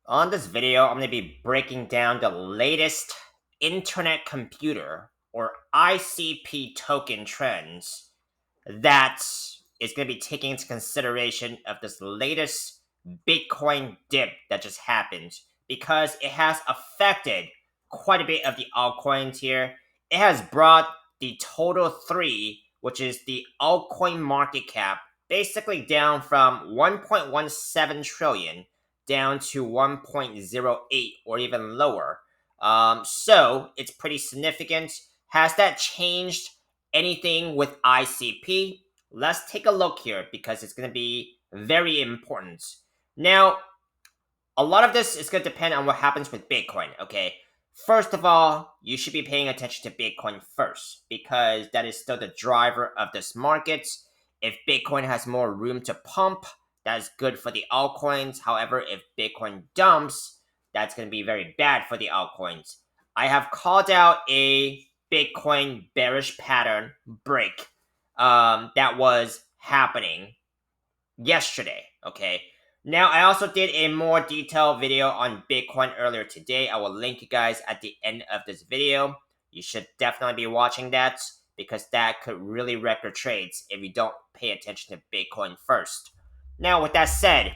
On this video, I'm going to be breaking down the latest Internet Computer or ICP token trends that is going to be taking into consideration of this latest Bitcoin dip that just happened because it has affected quite a bit of the altcoins here. It has brought the total three, which is the altcoin market cap, basically down from 1.17 trillion down to 1.08 or even lower. So it's pretty significant. Has that changed anything with ICP? Let's take a look here because it's going to be very important. Now, a lot of this is going to depend on what happens with Bitcoin, okay? First of all, you should be paying attention to Bitcoin first because that is still the driver of this market. If Bitcoin has more room to pump, that's good for the altcoins. However, if Bitcoin dumps, that's going to be very bad for the altcoins. I have called out a Bitcoin bearish pattern break that was happening yesterday. Okay. Now, I also did a more detailed video on Bitcoin earlier today. I will link you guys at the end of this video. You should definitely be watching that because that could really wreck your trades if you don't pay attention to Bitcoin first. Now, with that said,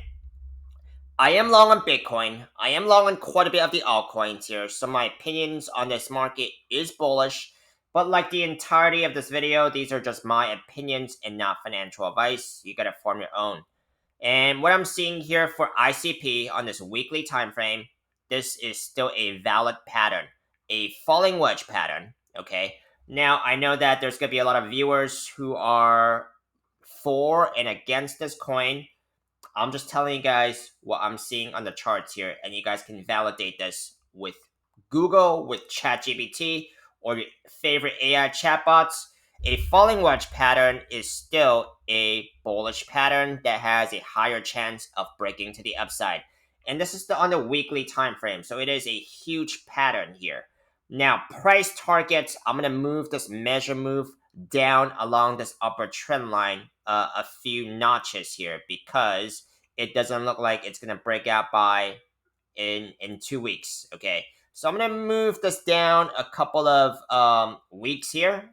I am long on Bitcoin. I am long on quite a bit of the altcoins here, so my opinions on this market is bullish. But like the entirety of this video, these are just my opinions and not financial advice. You gotta form your own. And what I'm seeing here for ICP on this weekly time frame, this is still a valid pattern, a falling wedge pattern. Okay. Now I know that there's gonna be a lot of viewers who are for and against this coin. I'm just telling you guys what I'm seeing on the charts here, and you guys can validate this with Google, with ChatGPT, or your favorite AI chatbots. A falling wedge pattern is still a bullish pattern that has a higher chance of breaking to the upside. And this is on the weekly time frame, so it is a huge pattern here. Now, price targets, I'm going to move this measure move down along this upper trend line a few notches here because it doesn't look like it's going to break out by in 2 weeks. Okay, so I'm going to move this down a couple of weeks here,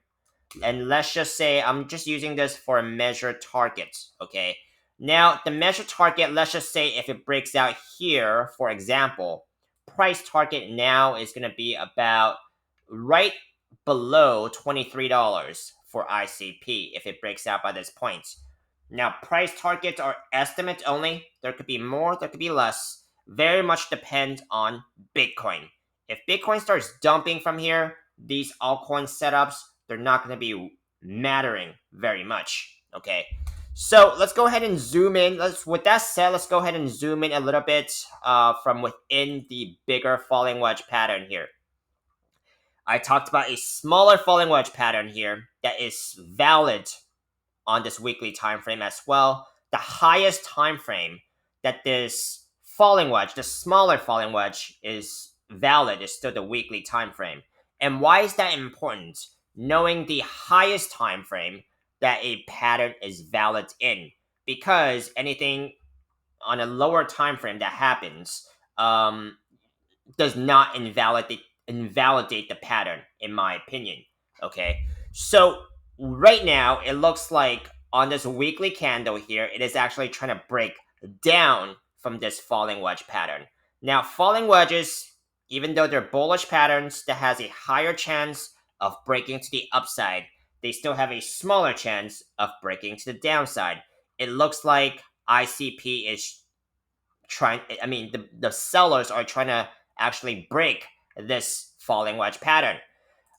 and let's just say I'm just using this for a measure target. Okay, now the measure target, let's just say if it breaks out here, for example, price target now is going to be about right below $23 for ICP if it breaks out by this point. Now, price targets are estimates only. There could be more, there could be less. Very much depends on Bitcoin. If Bitcoin starts dumping from here, these altcoin setups, they're not going to be mattering very much. Okay, so let's go ahead and zoom in. With that said, let's go ahead and zoom in a little bit from within the bigger falling wedge pattern here. I talked about a smaller falling wedge pattern here that is valid on this weekly time frame as well. The highest time frame that this falling wedge, the smaller falling wedge, is valid is still the weekly time frame. And why is that important? Knowing the highest time frame that a pattern is valid in, because anything on a lower time frame that happens does not invalidate the pattern, in my opinion. Okay, so right now it looks like on this weekly candle here, it is actually trying to break down from this falling wedge pattern. Now, falling wedges, even though they're bullish patterns that has a higher chance of breaking to the upside, they still have a smaller chance of breaking to the downside. It looks like ICP is trying, I mean, the sellers are trying to actually break this falling wedge pattern.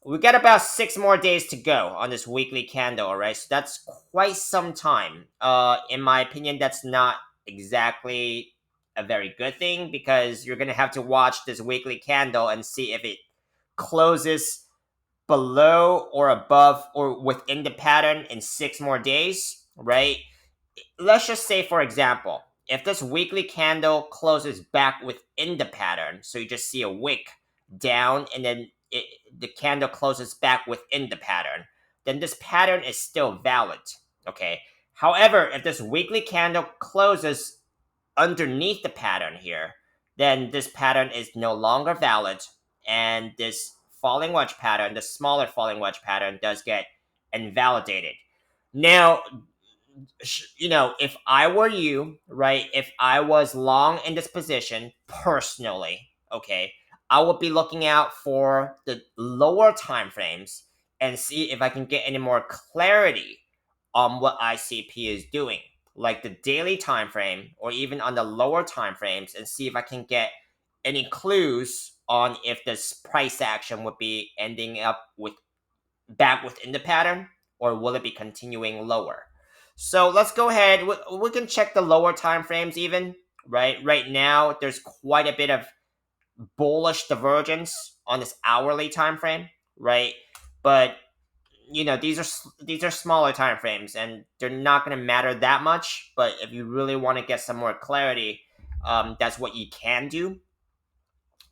We got about 6 more days to go on this weekly candle, all right? So that's quite some time. In my opinion, that's not exactly a very good thing because you're gonna have to watch this weekly candle and see if it closes below or above or within the pattern in 6 more days, right? Let's just say, for example, if this weekly candle closes back within the pattern, so you just see a wick down and then the candle closes back within the pattern, then this pattern is still valid. Okay. However, if this weekly candle closes underneath the pattern here, then this pattern is no longer valid, and this falling wedge pattern, the smaller falling wedge pattern, does get invalidated. Now, if I were you, right, if I was long in this position personally, okay, I would be looking out for the lower time frames and see if I can get any more clarity on what ICP is doing, like the daily time frame or even on the lower time frames, and see if I can get any clues on if this price action would be ending up with back within the pattern, or will it be continuing lower? So let's go ahead. We can check the lower time frames even. Right now, there's quite a bit of bullish divergence on this hourly time frame. Right, but these are smaller time frames, and they're not going to matter that much. But if you really want to get some more clarity, that's what you can do.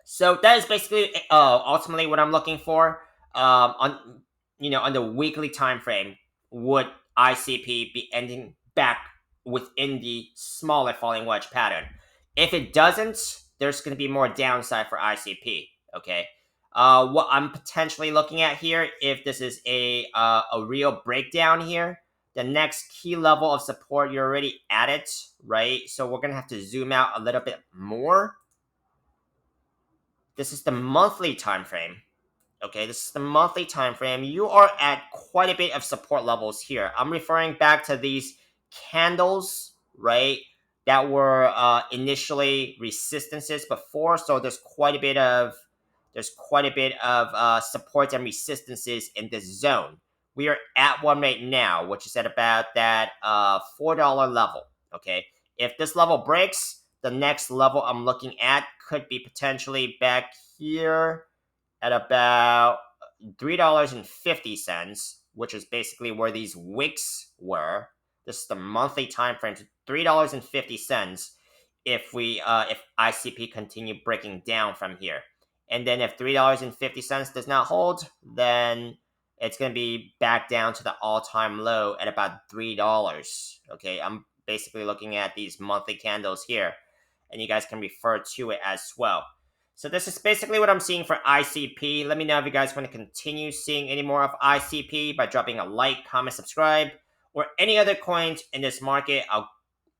So that is basically ultimately what I'm looking for. On the weekly time frame, would ICP be ending back within the smaller falling wedge pattern? If it doesn't, there's going to be more downside for ICP. Okay. What I'm potentially looking at here, if this is a real breakdown here, the next key level of support, you're already at it, right? So we're gonna have to zoom out a little bit more. This is the monthly time frame. Okay, this is the monthly time frame. You are at quite a bit of support levels here. I'm referring back to these candles, right? That were initially resistances before. So there's quite a bit of support and resistances in this zone. We are at one right now, which is at about that $4 level. Okay, if this level breaks, the next level I'm looking at could be potentially back here at about $3.50, which is basically where these wicks were. This is the monthly time frame. $3.50 if ICP continue breaking down from here. And then if $3.50 does not hold, then it's going to be back down to the all-time low at about $3. Okay, I'm basically looking at these monthly candles here, and you guys can refer to it as well. So this is basically what I'm seeing for ICP. Let me know if you guys want to continue seeing any more of ICP by dropping a like, comment, subscribe, or any other coins in this market. I'll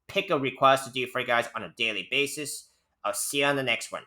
pick a request to do for you guys on a daily basis. I'll see you on the next one.